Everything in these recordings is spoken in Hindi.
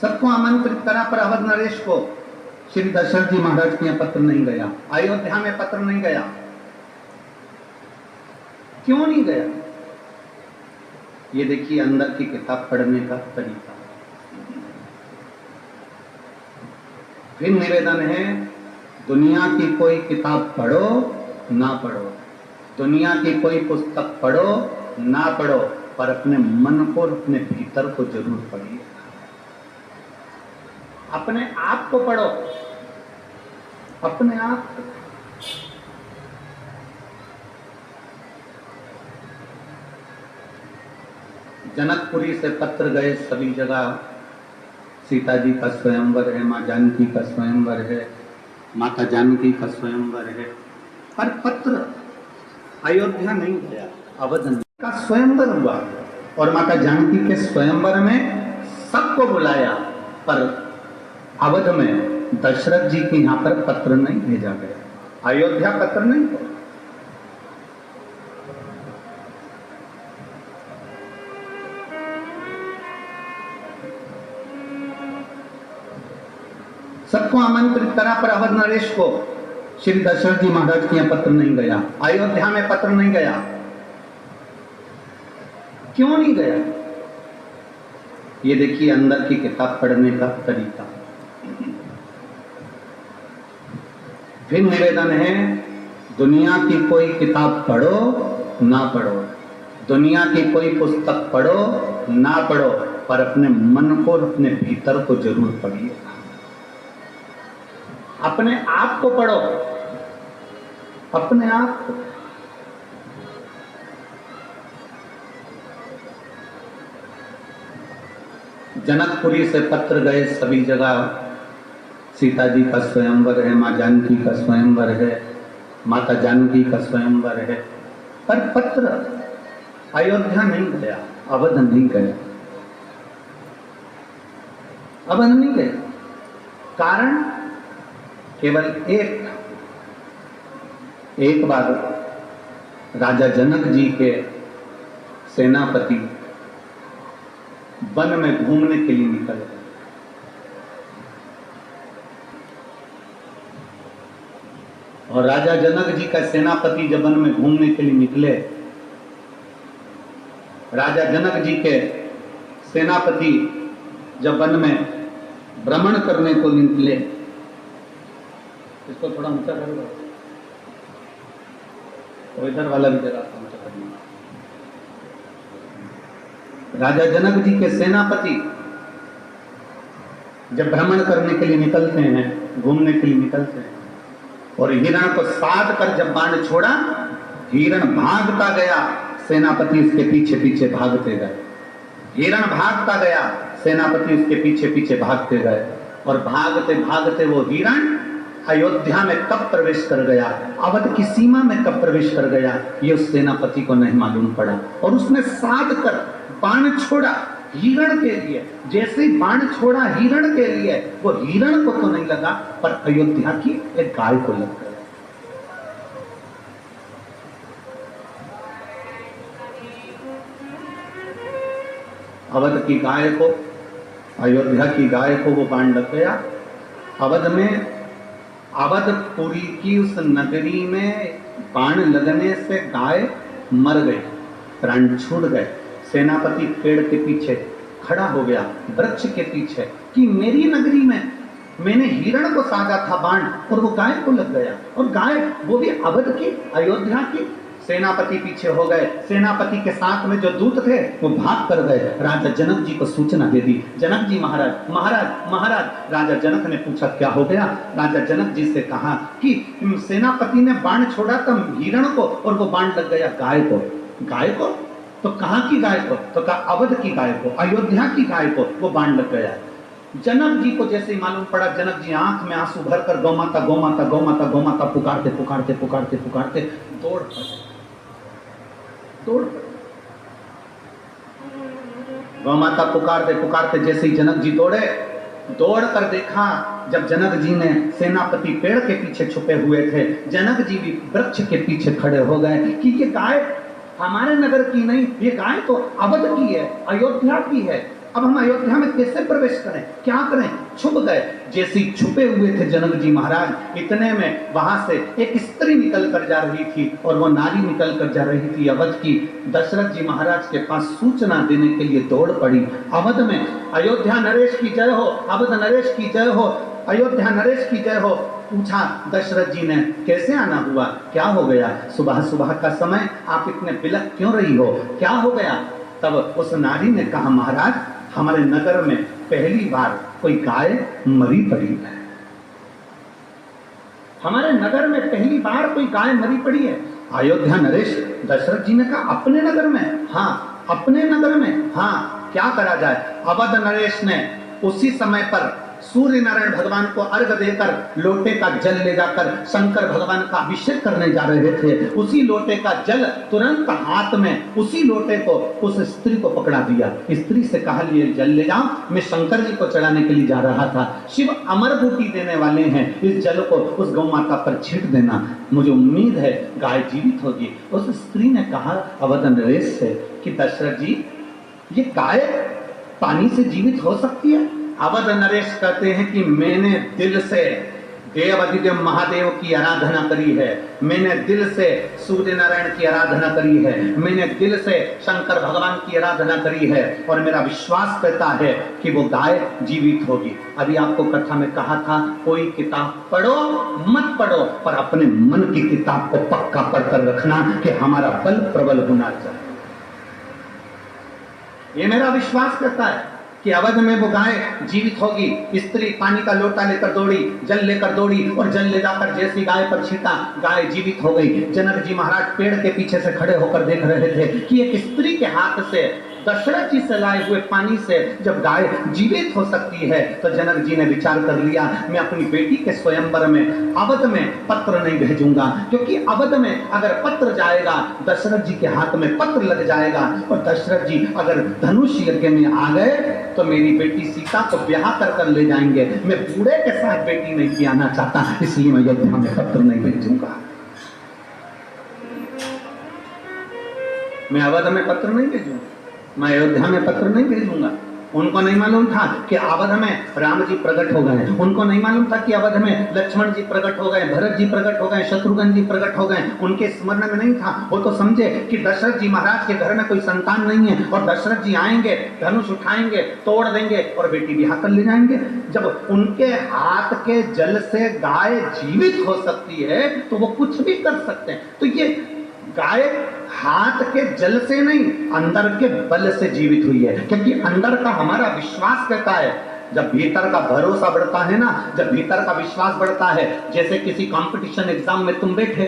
सबको आमंत्रित करा, पर अवध नरेश को श्री दशरथ जी महाराज के यहाँ पत्र नहीं गया, अयोध्या में पत्र नहीं गया। क्यों नहीं गया? ये देखिए अंदर की किताब पढ़ने का तरीका। फिर निवेदन है, दुनिया की कोई किताब पढ़ो ना पढ़ो, दुनिया की कोई पुस्तक पढ़ो ना पढ़ो, पर अपने मन को, अपने भीतर को जरूर पढ़िए। अपने आप को पढ़ो, अपने आप को। जनकपुरी से पत्र गए सभी जगह, सीता जी का स्वयंवर है, माँ जानकी का स्वयंवर है, माता जानकी का स्वयंवर है, पर पत्र अयोध्या नहीं गया, अवध का स्वयंवर हुआ और माता जानकी के स्वयंवर में सबको बुलाया, पर अवध में दशरथ जी के यहाँ पर पत्र नहीं भेजा गया, अयोध्या पत्र नहीं गया। सबको आमंत्रित करा, पर अवध नरेश को श्री दशरथ जी महाराज के यहाँ पत्र नहीं गया, अयोध्या में पत्र नहीं गया। क्यों नहीं गया? ये देखिए अंदर की किताब पढ़ने का तरीका। फिर निवेदन है, दुनिया की कोई किताब पढ़ो ना पढ़ो, दुनिया की कोई पुस्तक पढ़ो ना पढ़ो, पर अपने मन को, अपने भीतर को जरूर पढ़िए। अपने आप को पढ़ो, अपने आप को। जनकपुरी से पत्र गए सभी जगह, सीता जी का स्वयंवर है, माँ जानकी का स्वयंवर है, माता जानकी का स्वयंवर है, पर पत्र अयोध्या नहीं गया, अवध नहीं गया, अवध नहीं गया। कारण केवल एक बार राजा जनक जी के सेनापति वन में घूमने के लिए निकल गए। और राजा जनक जी का सेनापति जब वन में घूमने के लिए निकले, राजा जनक जी के सेनापति जब वन में भ्रमण करने को निकले, इसको थोड़ा ऊंचा कर लो, और इधर वाला भी जरा ऊंचा करना। राजा जनक जी के सेनापति जब भ्रमण करने के लिए निकलते हैं, घूमने के लिए निकलते हैं, और हिरण को साध कर जब बाण छोड़ा, हिरण भागता गया, सेनापति उसके पीछे पीछे भागते गए। हिरण भागता गया, सेनापति उसके पीछे पीछे भागते गए, और भागते भागते वो हिरण अयोध्या में कब प्रवेश कर गया, अवध की सीमा में कब प्रवेश कर गया, ये उस सेनापति को नहीं मालूम पड़ा। और उसने साध कर बाण छोड़ा हिरण के लिए। जैसे ही बाण छोड़ा हिरण के लिए, वो हिरण को तो नहीं लगा, पर अयोध्या की एक गाय को लग गया। अवध की गाय को, अयोध्या की गाय को वो बाण लग गया। अवध में, अवधपुरी की उस नगरी में बाण लगने से गाय मर गई, प्राण छूट गए। सेनापति पेड़ के पीछे खड़ा हो गया, वृक्ष के पीछे, कि मेरी नगरी में मैंने हिरण को साधा था बाण, और वो गाय को लग गया। और गाय वो भी अवध की, अयोध्या की। सेनापति पीछे हो गए। सेनापति के साथ में जो दूत थे वो भाग कर गए। राजा जनक जी को सूचना दे दी, जनक जी महाराज, महाराज, महाराज। राजा जनक ने पूछा क्या हो गया। राजा जनक जी से कहा कि सेनापति ने बाण छोड़ा था हिरण को, और वो बाण लग गया गाय को। गाय को? तो कहाँ की गाय को? तो कहा अवध की गाय को, अयोध्या की गाय को वो बाण लग गया। जनक जी को जैसे ही मालूम पड़ा, जनक जी आंख में आंसू भरकर गौ माता, गौ माता, गौ माता, गौ माता पुकारते पुकारते पुकारते पुकारते दौड़ पड़े। गौ माता पुकारते पुकारते जैसे ही जनक जी दौड़े, दौड़ कर देखा, जब जनक जी ने, सेनापति पेड़ के पीछे छुपे हुए थे, जनक जी भी वृक्ष के पीछे खड़े हो गए कि ये गाय हमारे नगर की नहीं, ये गाय तो अवध की है, अयोध्या की है। अब हम अयोध्या में कैसे प्रवेश करें, क्या करें? छुप गए। जैसे ही छुपे हुए थे जनक जी महाराज, इतने में वहां से एक स्त्री निकल कर जा रही थी, और वो नारी निकल कर जा रही थी अवध की। दशरथ जी महाराज के पास सूचना देने के लिए दौड़ पड़ी। अवध में अयोध्या नरेश की जय हो, अवध नरेश की जय हो, अयोध्या नरेश की जय हो। पूछा दशरथ जी ने, कैसे आना हुआ, क्या हो गया? सुबह सुबह का समय आप इतने बिलख क्यों रही हो, क्या हो गया? तब उस नारी ने कहा, महाराज हमारे नगर में पहली बार कोई गाय मरी पड़ी है, हमारे नगर में पहली बार कोई गाय मरी पड़ी है। अयोध्या नरेश, दशरथ जी ने कहा, अपने नगर में? हाँ अपने नगर में। हाँ, क्या करा जाए? अवध नरेश ने उसी समय पर सूर्य नारायण भगवान को अर्घ देकर लोटे का जल ले जाकर शंकर भगवान का अभिषेक करने जा रहे थे। उसी लोटे का जल तुरंत हाथ में, उसी लोटे को उस स्त्री को पकड़ा दिया। स्त्री से कहा, लिए जल ले जाओ, मैं शंकर जी को चढ़ाने के लिए जा रहा था। शिव अमर बूटी देने वाले हैं, इस जल को उस गौ माता पर छींट देना, मुझे उम्मीद है गाय जीवित होगी। उस स्त्री ने कहा अवध नरेश से कि दशरथ जी, ये गाय पानी से जीवित हो सकती है? अवध नरेश कहते हैं कि मैंने दिल से देव अधिदेव महादेव की आराधना करी है, मैंने दिल से सूर्य नारायण की आराधना करी है, मैंने दिल से शंकर भगवान की आराधना करी है, और मेरा विश्वास करता है कि वो गाय जीवित होगी। अभी आपको कथा में कहा था, कोई किताब पढ़ो मत पढ़ो, पर अपने मन की किताब को पक्का पढ़कर रखना कि हमारा बल प्रबल होना चाहिए। ये मेरा विश्वास करता है कि अवध में वो गाय जीवित होगी। स्त्री पानी का लोटा लेकर दौड़ी, जल लेकर दौड़ी, और जल ले जाकर जैसी गाय पर छीटा, गाय जीवित हो गई। जनक जी महाराज पेड़ के पीछे से खड़े होकर देख रहे थे कि एक स्त्री के हाथ से, दशरथ जी से लाए हुए पानी से जब गाय जीवित हो सकती है, तो जनक जी ने विचार कर लिया, मैं अपनी बेटी के स्वयंवर में अवध में पत्र नहीं भेजूंगा, क्योंकि अवध में अगर पत्र जाएगा, दशरथ जी के हाथ में पत्र लग जाएगा, और दशरथ जी अगर धनुष यज्ञ में आ गए तो मेरी बेटी सीता को ब्याह कर ले जाएंगे। मैं बूढ़े के साथ बेटी नहीं ब्याहना चाहता, इसलिए मैं अयोध्या में पत्र नहीं भेजूंगा, मैं अवध में पत्र नहीं भेजूंगा, मैं अयोध्या में पत्र नहीं भेजूंगा। उनको नहीं मालूम था कि अवध में राम जी प्रकट हो गए, उनको नहीं मालूम था कि अवध में लक्ष्मण जी प्रकट हो गए, भरत जी प्रकट हो गए, शत्रुघ्न जी प्रकट हो गए, उनके स्मरण में नहीं था। वो तो समझे कि दशरथ जी महाराज के घर में कोई संतान नहीं है, और दशरथ जी आएंगे, धनुष उठाएंगे, तोड़ देंगे, और बेटी ब्याह कर ले जाएंगे। जब उनके हाथ के जल से गाय जीवित हो सकती है, तो वो कुछ भी कर सकते हैं। तो ये गाय हाथ के जल से नहीं, अंदर के बल से जीवित हुई है, क्योंकि अंदर का हमारा विश्वास कहता है। जब भीतर का भरोसा बढ़ता है ना, जब भीतर का विश्वास बढ़ता है, जैसे किसी कंपटीशन एग्जाम में तुम बैठे,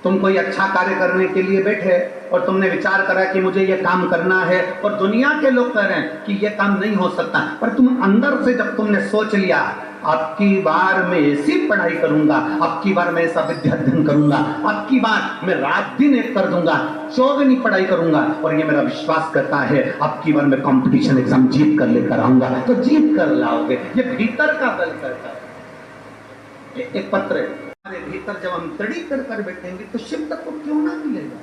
तुम कोई अच्छा कार्य करने के लिए बैठे, और तुमने विचार करा कि मुझे ये काम करना है, और दुनिया के लोग कह रहे हैं कि ये काम नहीं हो सकता, पर तुम अंदर से जब तुमने सोच लिया, अब की बार मैं ऐसी पढ़ाई करूंगा, अब की बार मैं ऐसा विद्या अध्ययन करूंगा, अब की बार मैं रात दिन एक कर दूंगा, चौगनी पढ़ाई करूंगा, और ये मेरा विश्वास करता है अब की बार मैं कंपटीशन एग्जाम जीत कर लेकर आऊंगा, तो जीत कर लाओगे। ये भीतर का बल करता है। एक पत्र हमारे भीतर जब हम तड़ी कर बैठेंगे, तो शिव तक को क्यों ना मिलेगा।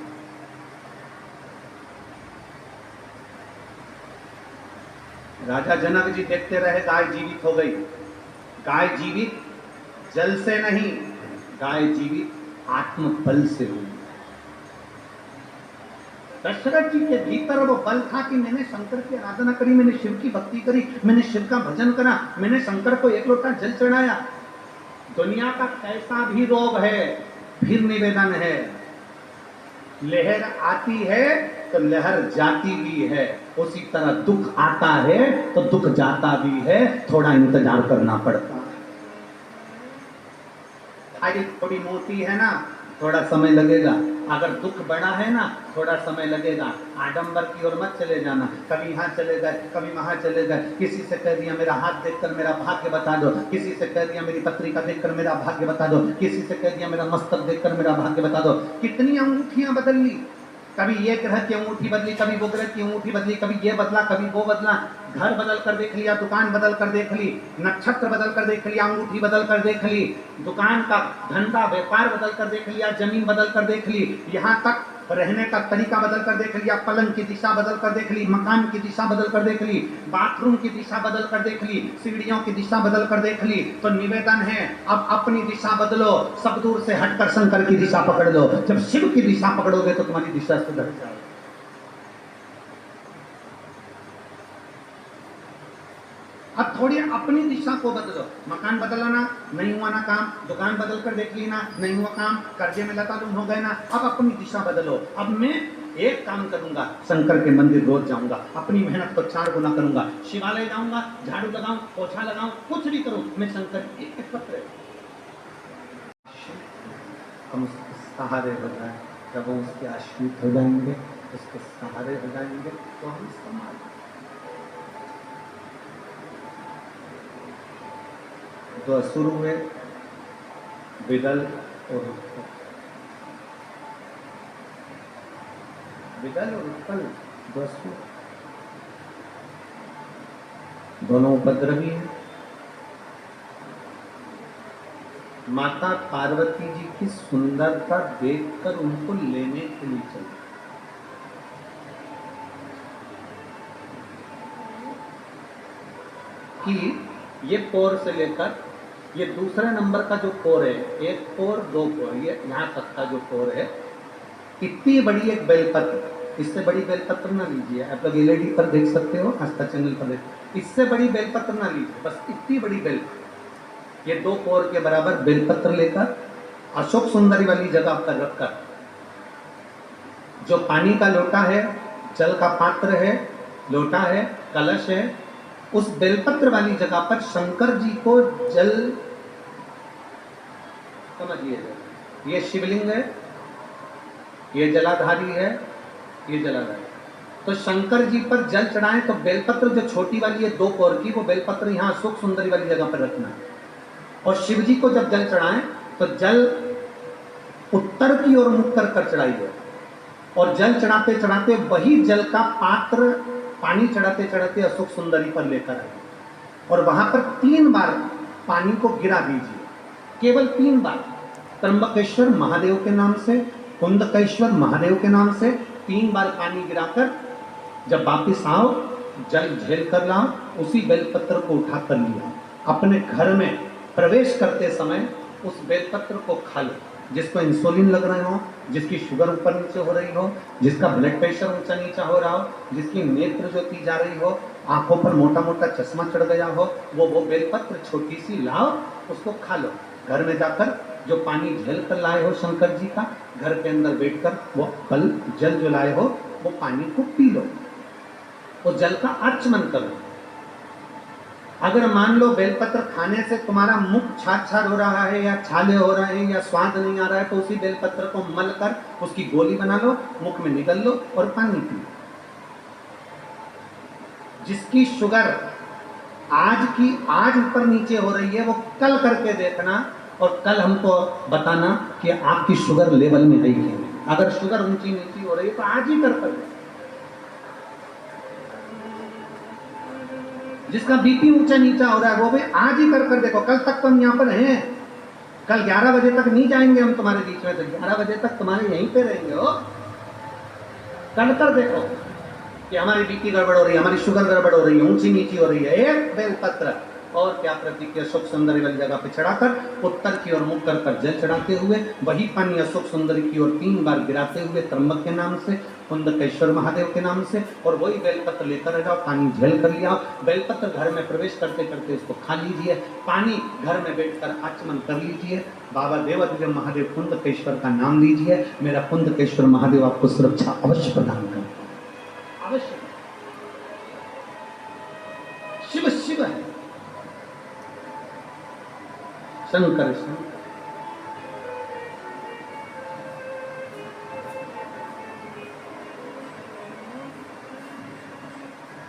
राजा जनक जी देखते रहे, गाय जीवित हो गई। गाय जीवित जल से नहीं, गाय जीवित आत्मबल से हुई। दशरथ जी के भीतर वो बल था कि मैंने शंकर की आराधना करी, मैंने शिव की भक्ति करी, मैंने शिव का भजन करा, मैंने शंकर को एक लोटा जल चढ़ाया। दुनिया का कैसा भी रोग है, फिर निवेदन है, लहर आती है तो लहर जाती भी है, उसी तरह दुख आता है तो दुख जाता भी है, थोड़ा इंतजार करना पड़ता है। थाली थोड़ी मोटी है ना, थोड़ा समय लगेगा, अगर दुख बड़ा है ना, थोड़ा समय लगेगा। आडंबर की ओर मत चले जाना, कभी यहाँ चले गए, कभी वहां चले गए, किसी से कह दिया मेरा हाथ देखकर मेरा भाग्य बता दो, किसी से कह दिया मेरी पत्रिका देखकर मेरा भाग्य बता दो, किसी से कह दिया मेरा मस्तक देखकर मेरा भाग्य बता दो। कितनी अंगूठियां बदल ली, कभी ये ग्रह की अंगूठी बदली, कभी वो ग्रह की अंगूठी बदली, कभी ये बदला, कभी वो बदला, घर बदल कर देख लिया, दुकान बदल कर देख ली, नक्षत्र बदल कर देख लिया, अंगूठी बदल कर देख ली, दुकान का धंधा व्यापार बदल कर देख लिया, जमीन बदल कर देख ली, यहाँ तक रहने का तरीका बदल कर देख लिया, पलंग की दिशा बदल कर देख ली, मकान की दिशा बदल कर देख ली, बाथरूम की दिशा बदल कर देख ली, सीढ़ियों की दिशा बदल कर देख ली, तो निवेदन है अब अपनी दिशा बदलो, सब दूर से हटकर शंकर की दिशा पकड़ लो। जब शिव की दिशा पकड़ोगे तो तुम्हारी दिशा सुधर जाएगी। अब थोड़ी अपनी दिशा को बदलो। मकान बदलना नहीं हुआ ना काम, दुकान बदल कर देख ली ना, नहीं हुआ काम, कर्जे में लतालुम हो गए ना, अब अपनी दिशा बदलो। अब मैं एक काम करूंगा, शंकर के मंदिर रोज जाऊंगा, अपनी मेहनत को 4 गुना करूंगा, शिवालय जाऊंगा, झाड़ू लगाऊं, पोछा लगाऊं, कुछ भी करूं, मैं शंकर एक पत्र हम उसके सहारे हो जाए। जब वो उसके आश्रित हो जाएंगे, उसके सहारे हो जाएंगे, तो हम संभाल। तो असुर हुए विदल और उत्पल। विदल और उत्पल दो असुर, दोनों उपद्रवी हैं। माता पार्वती जी की सुंदरता देखकर उनको लेने के लिए चले। कि ये पोर से लेकर ये दूसरे नंबर का जो पोर है, 1 पोर 2 पोर, ये यहाँ तक का जो पोर है, इतनी बड़ी एक बेलपत्र, इससे बड़ी बेलपत्र ना लीजिए। आप लोग एलईडी पर देख सकते हो, आस्था चैनल पर देख, इससे बड़ी बेलपत्र ना लीजिए, बस इतनी बड़ी बेलपत्र, ये 2 पोर के बराबर बेलपत्र लेकर अशोक सुंदरी वाली जगह पर रखकर, जो पानी का लोटा है, जल का पात्र है, लोटा है, कलश है, उस बेलपत्र वाली जगह पर शंकर जी को जल, समझिए, ये शिवलिंग है, ये जलाधारी है, ये जलाधारी, तो शंकर जी पर जल चढ़ाएं तो बेलपत्र जो छोटी वाली है 2 पोर की, वो बेलपत्र यहाँ अशोक सुंदरी वाली जगह पर रखना है। और शिव जी को जब जल चढ़ाएं तो जल उत्तर की ओर मुख कर कर चढ़ाइए, और जल चढ़ाते चढ़ाते वही जल का पात्र पानी चढ़ाते चढ़ाते अशोक सुंदरी पर लेकर आइए, और वहां पर 3 बार पानी को गिरा दीजिए, केवल 3 बार, त्र्यंबकेश्वर महादेव के नाम से, कुंदकेश्वर महादेव के नाम से 3 बार पानी गिराकर जब वापिस आओ, जल झेल कर लाओ, उसी बेलपत्र को उठा कर लिया, अपने घर में प्रवेश करते समय उस बेलपत्र को खा लो। जिसको इंसुलिन लग रहे हो, जिसकी शुगर ऊपर नीचे हो रही हो, जिसका ब्लड प्रेशर ऊंचा नीचा हो रहा हो, जिसकी नेत्र ज्योति जा रही हो, आंखों पर मोटा मोटा चश्मा चढ़ गया हो, वो बेलपत्र छोटी सी लाओ, उसको खा लो। घर में जाकर जो पानी झेल कर लाए हो शंकर जी का, घर के अंदर बैठकर वो जल जो लाए हो वो पानी को पी लो, वो जल का आचमन करो। अगर मान लो बेलपत्र खाने से तुम्हारा मुख छाछाड़ हो रहा है, या छाले हो रहे हैं, या स्वाद नहीं आ रहा है, तो उसी बेलपत्र को मल कर उसकी गोली बना लो, मुख में निगल लो और पानी पी लो। जिसकी शुगर आज ऊपर नीचे हो रही है, वो कल करके देखना और कल हमको बताना कि आपकी शुगर लेवल में है कि नहीं। अगर शुगर ऊंची नीची हो रही है तो आज ही कर दो। जिसका बीपी ऊंचा नीचा हो रहा है वो भी आज ही कर देखो। कल तक तो हम यहाँ पर हैं, कल 11 बजे तक नहीं जाएंगे हम तुम्हारे बीच में, तो 11 बजे तक तुम्हारे यहीं पे रहेंगे हो। कल कर देखो कि हमारी बीपी गड़बड़ हो रही है, हमारी शुगर गड़बड़ हो रही है, ऊंची नीची हो रही है, एक बेलपत्र और क्या प्रतीक अशोक सुंदरी वाली जगह पे चढ़ाकर उत्तर की ओर मुख कर जल चढ़ाते हुए वही पानी अशोक सुंदरी की ओर 3 बार गिराते हुए त्र्यंबक के नाम से, कुंदकेश्वर महादेव के नाम से, और वही बेलपत्र लेकर जाओ, पानी झेल कर लिया। बेलपत्र घर में प्रवेश करते करते इसको खा लीजिए, पानी घर में बैठकर आचमन कर लीजिए, बाबा देवादिदेव महादेव कुंदकेश्वर का नाम लीजिए। मेरा कुंदकेश्वर महादेव आपको सुरक्षा अवश्य प्रदान करें, अवश्य। शिव शिव है, शंकर शंकर।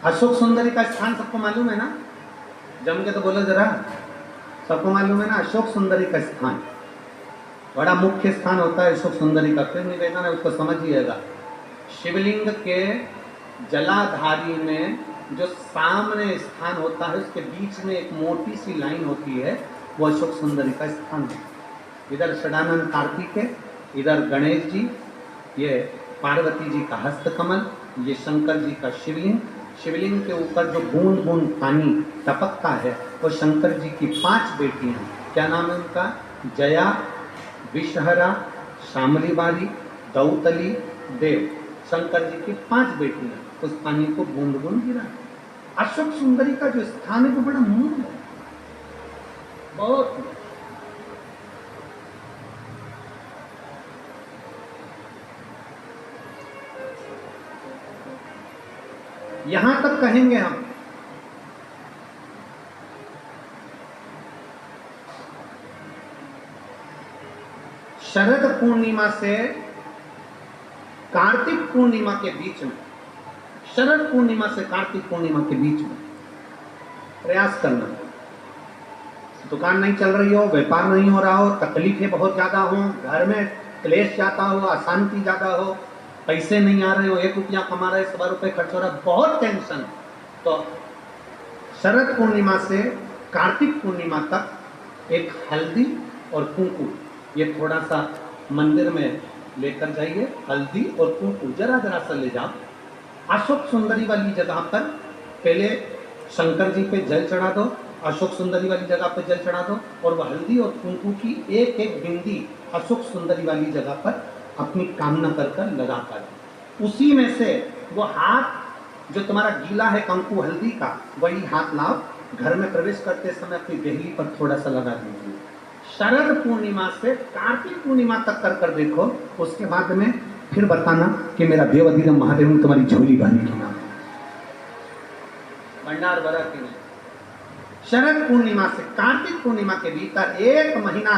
अशोक सुंदरी का स्थान सबको मालूम है ना? जम के तो बोलो जरा, सबको मालूम है ना? अशोक सुंदरी का स्थान बड़ा मुख्य स्थान होता है अशोक सुंदरी का। फिर निवेदन है, उसको समझिएगा। शिवलिंग के जलाधारी में जो सामने स्थान होता है, उसके बीच में एक मोटी सी लाइन होती है, वो अशोक सुंदरी का स्थान है। इधर षडानंद कार्तिक है, इधर गणेश जी, ये पार्वती जी का हस्तकमल, ये शंकर जी का शिवलिंग। शिवलिंग के ऊपर जो बूंद बूंद पानी टपकता है वो शंकर जी की 5 बेटियां। क्या नाम है उनका? जया, विषहरा, शामलीबारी, दौतली, देव। शंकर जी की 5 बेटियां उस पानी को बूंद बूंद गिरा। अशोक सुंदरी का जो स्थान है वो बड़ा मूल है, बहुत। यहां तक कहेंगे हम, शरद पूर्णिमा से कार्तिक पूर्णिमा के बीच में, शरद पूर्णिमा से कार्तिक पूर्णिमा के बीच में प्रयास करना। दुकान नहीं चल रही हो, व्यापार नहीं हो रहा हो, तकलीफें बहुत ज्यादा हो, घर में क्लेश ज्यादा हो, अशांति ज्यादा हो, पैसे नहीं आ रहे हो, 1 रुपया कमा रहे 100 रुपये खर्च हो रहा है, बहुत टेंशन, तो शरद पूर्णिमा से कार्तिक पूर्णिमा तक एक हल्दी और कुंकू, ये थोड़ा सा मंदिर में लेकर जाइए। हल्दी और कुंकू जरा जरा सा ले जाओ। अशोक सुंदरी वाली जगह पर पहले शंकर जी पे जल चढ़ा दो, अशोक सुंदरी वाली जगह पर जल चढ़ा दो, और वह हल्दी और कुंकू की एक एक बिंदी अशोक सुंदरी वाली जगह पर अपनी कामना कर कर लगा कर, उसी में से वो हाथ जो तुम्हारा गीला है कंकु हल्दी का, वही हाथ लाओ, घर में प्रवेश करते समय अपनी देहली पर थोड़ा सा लगा दीजिए। शरद पूर्णिमा से कार्तिक पूर्णिमा तक कर कर देखो, उसके बाद में फिर बताना कि मेरा देवाधिदेव महादेव ने तुम्हारी झोली भरी की ना, भंडार भरा की नहीं। शरद पूर्णिमा से कार्तिक पूर्णिमा के भीतर 1 महीना,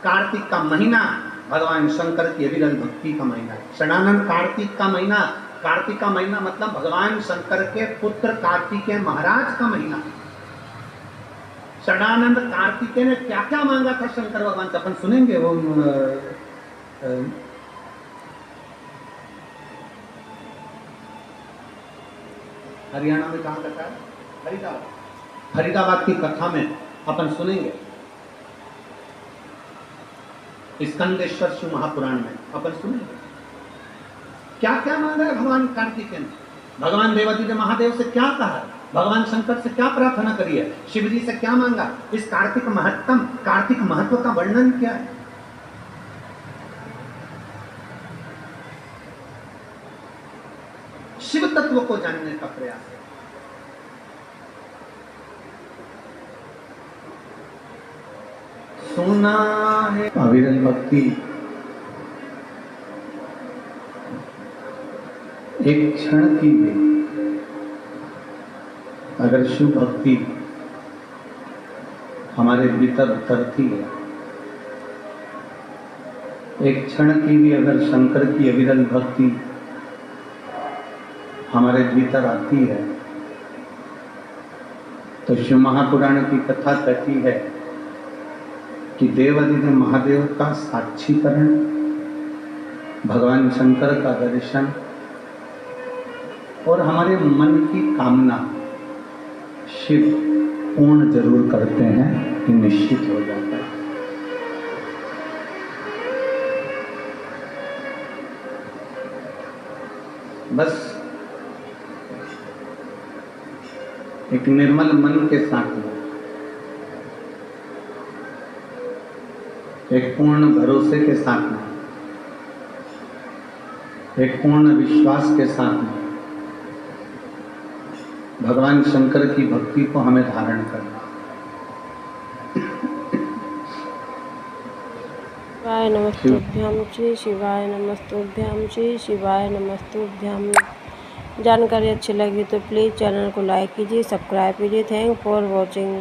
कार्तिक का महीना भगवान शंकर की अविरल भक्ति का महीना है। षडानंद कार्तिक का महीना, कार्तिक का महीना मतलब भगवान शंकर के पुत्र कार्तिकेय महाराज का महीना। षडानंद कार्तिकेय ने क्या क्या मांगा था शंकर भगवान से, अपन सुनेंगे वो हरियाणा में कहाँ कथा है? फरीदाबाद, फरीदाबाद की कथा में अपन सुनेंगे। स्कंदेश्वर शिव महापुराण में अपन सुनेंगे क्या क्या मांगा है भगवान कार्तिकेय ने, भगवान देवाधिदेव महादेव से क्या कहा, भगवान शंकर से क्या प्रार्थना करी है, शिव जी से क्या मांगा, इस कार्तिक महत्तम, कार्तिक महत्व का वर्णन क्या है। शिव तत्व को जानने का प्रयास है। सुना है अविरल भक्ति, एक क्षण की भी अगर शिव भक्ति हमारे भीतर उतरती है, एक क्षण की भी अगर शंकर की अविरल भक्ति हमारे भीतर आती है, तो शिव महापुराण की कथा कहती है कि देवाधिदेव महादेव का साक्षीकरण, भगवान शंकर का दर्शन और हमारे मन की कामना शिव पूर्ण जरूर करते हैं, कि निश्चित हो जाता है। बस एक निर्मल मन के साथ में, एक पूर्ण भरोसे के साथ में, एक पूर्ण विश्वास के साथ में भगवान शंकर की भक्ति को हमें धारण करना। शिवाय नमस्तुभ्यं श्री शिवाय नमस्तुभ्यं श्री शिवाय नमस्तुभ्यं। जानकारी अच्छी लगी तो प्लीज़ चैनल को लाइक कीजिए, सब्सक्राइब कीजिए। Thank for watching.